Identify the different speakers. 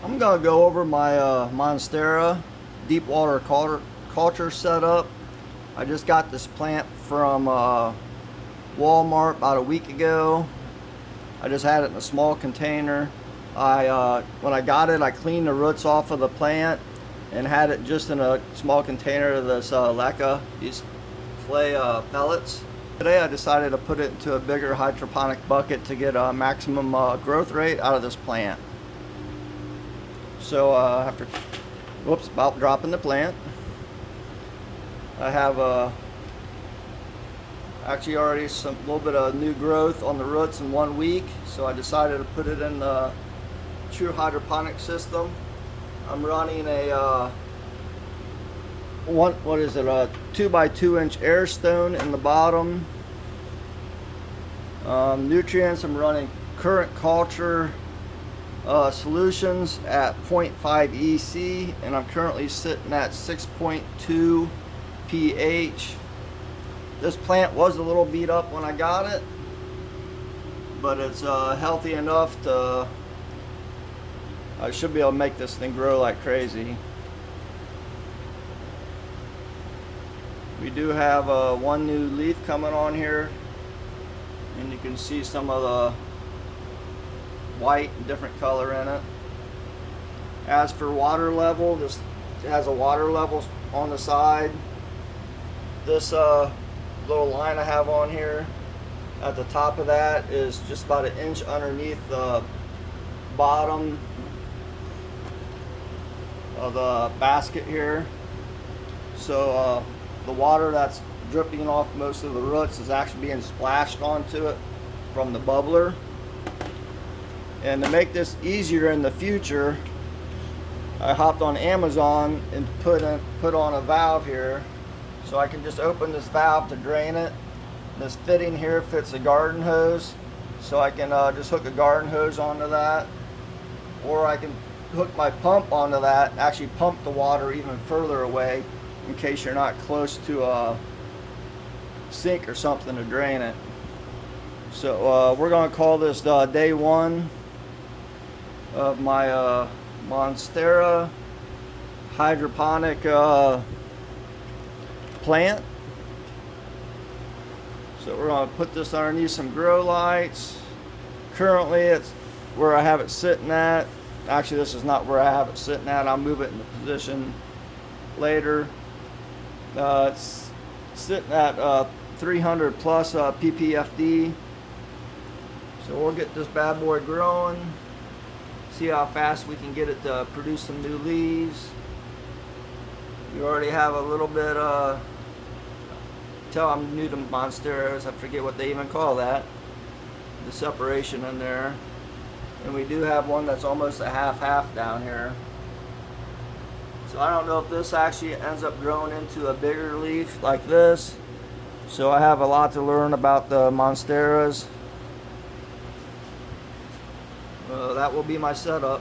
Speaker 1: I'm gonna go over my Monstera deep water culture setup. I just got this plant from Walmart about a week ago. I just had it in a small container. When I got it, I cleaned the roots off of the plant and had it just in a small container of this Leca, these clay pellets. Today I decided to put it into a bigger hydroponic bucket to get a maximum growth rate out of this plant. So after, about dropping the plant, I have actually already a little bit of new growth on the roots in 1 week. So I decided to put it in the true hydroponic system. I'm running a a 2 by 2 inch air stone in the bottom. Nutrients, I'm running current culture solutions at 0.5 EC, and I'm currently sitting at 6.2 pH. This plant was a little beat up when I got it, but it's healthy enough to, I should be able to make this thing grow like crazy. We do have one new leaf coming on here, and you can see some of the white and different color in it. As for water level, this has a water level on the side. This little line I have on here, at the top of that is just about 1 inch underneath the bottom of the basket here. So the water that's dripping off most of the roots is actually being splashed onto it from the bubbler. And to make this easier in the future, I hopped on Amazon and put on a valve here, so I can just open this valve to drain it. This fitting here fits a garden hose, so I can just hook a garden hose onto that, or I can hook my pump onto that and actually pump the water even further away in case you're not close to a sink or something to drain it. So we're going to call this day 1 of my Monstera hydroponic plant. So we're going to put this underneath some grow lights. Currently it's where I have it sitting at. Actually, this is not where I have it sitting at. I'll move it into position later. It's sitting at 300 plus ppfd. So we'll get this bad boy growing, see how fast we can get it to produce some new leaves. We already have a little bit tell I'm new to Monsteras, I forget what they even call that, the separation in there. And we do have one that's almost a half down here. So I don't know if this actually ends up growing into a bigger leaf like this. So I have a lot to learn about the Monsteras. That will be my setup.